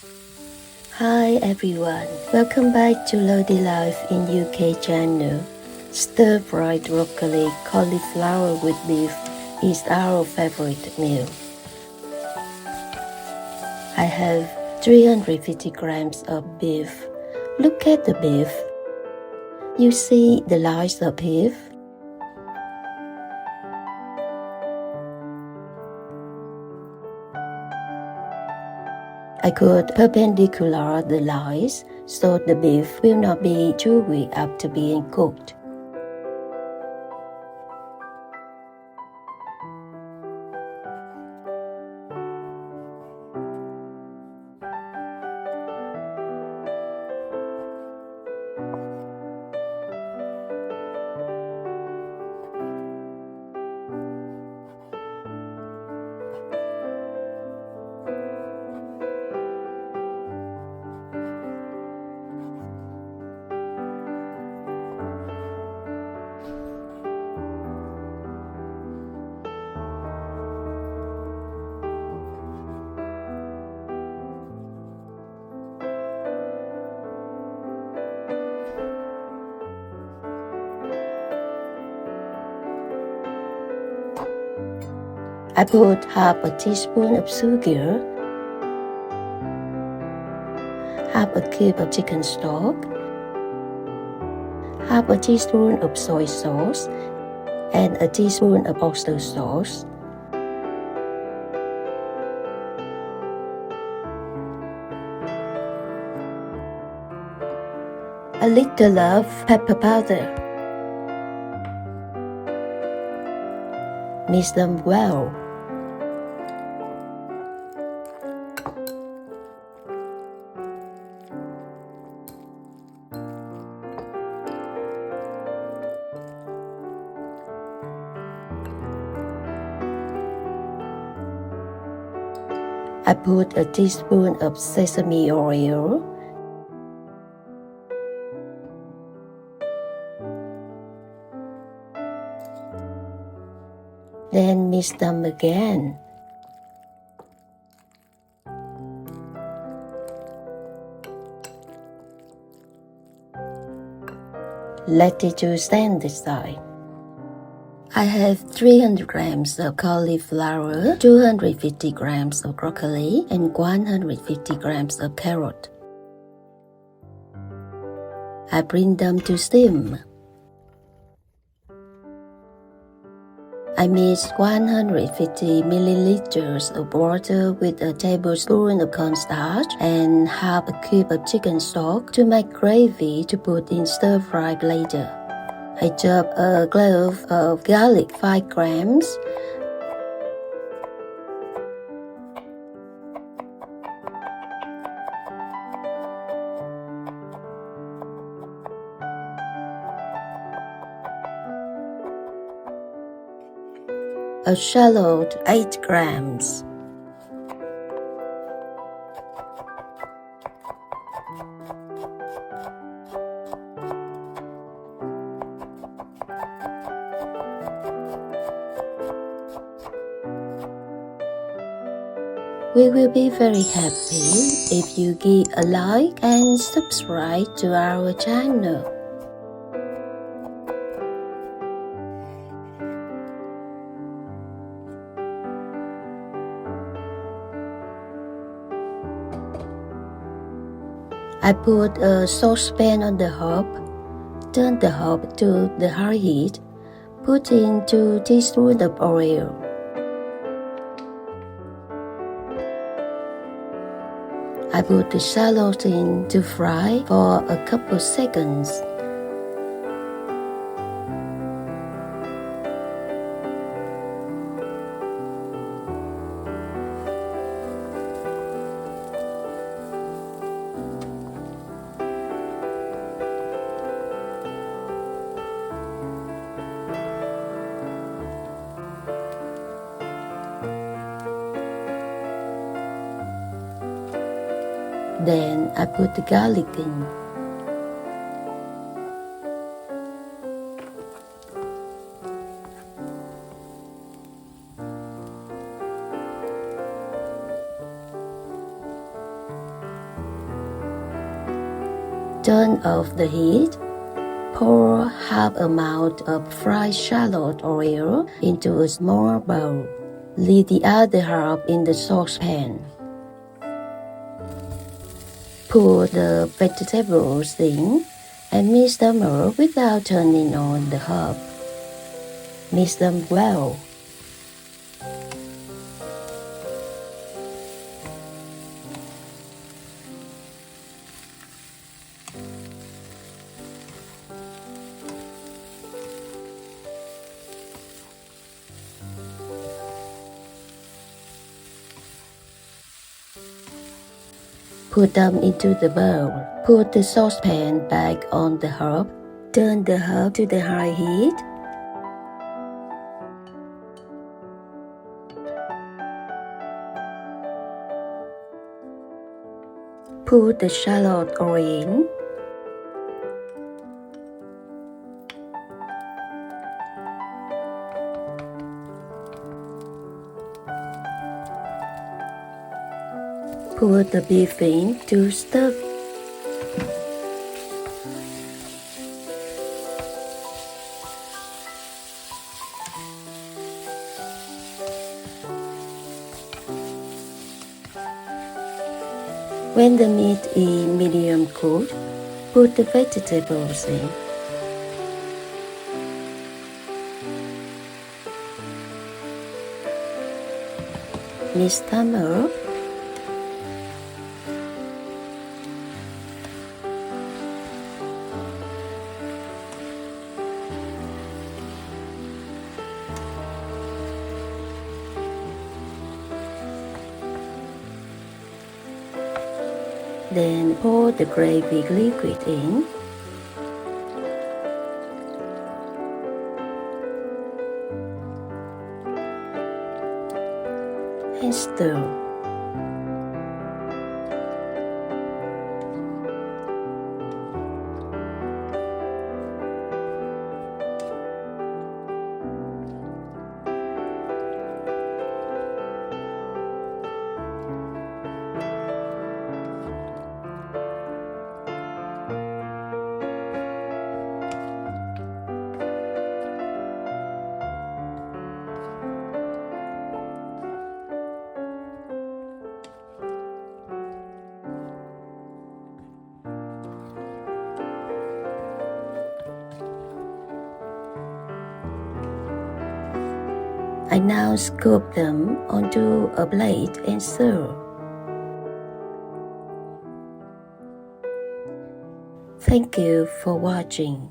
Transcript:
Hi everyone, welcome back to LoDe Life in UK channel. Stir-fried broccoli cauliflower with beef is our favorite meal. I have 350 grams of beef. Look at the beef. You see the lines of beef? I cut perpendicular the lines so the beef will not be chewy after being cooked. I put half a teaspoon of sugar, half a cube of chicken stock, half a teaspoon of soy sauce, and a teaspoon of oyster sauce. A little of pepper powder. Mix them well. I put a teaspoon of sesame oil, then mix them again. Let it to stand aside. I have 300 grams of cauliflower, 250 grams of broccoli, and 150 grams of carrot. I bring them to steam. I mix 150 milliliters of water with a tablespoon of cornstarch and half a cube of chicken stock to make gravy to put in stir-fry later. I chop a clove of garlic 5 grams, a shallot 8 grams, We will be very happy if you give a like and subscribe to our channel. I put a saucepan on the hob, turn the hob to the high heat, put in 2 teaspoons of oil. I put the shallot in to fry for a couple seconds. Then I put the garlic in. Turn off the heat. Pour half amount of fried shallot oil into a small bowl. Leave the other half in the saucepan. Put the vegetables in and mix them up without turning on the hob. Mix them well. Put them into the bowl. Put the saucepan back on the hob. Turn the hob to the high heat. Put the shallot oil in. Put the beef in to stuff. When the meat is medium cooked, put the vegetables in. Mix them up. Then pour the gravy liquid in. And stir. I now scoop them onto a plate and serve. Thank you for watching.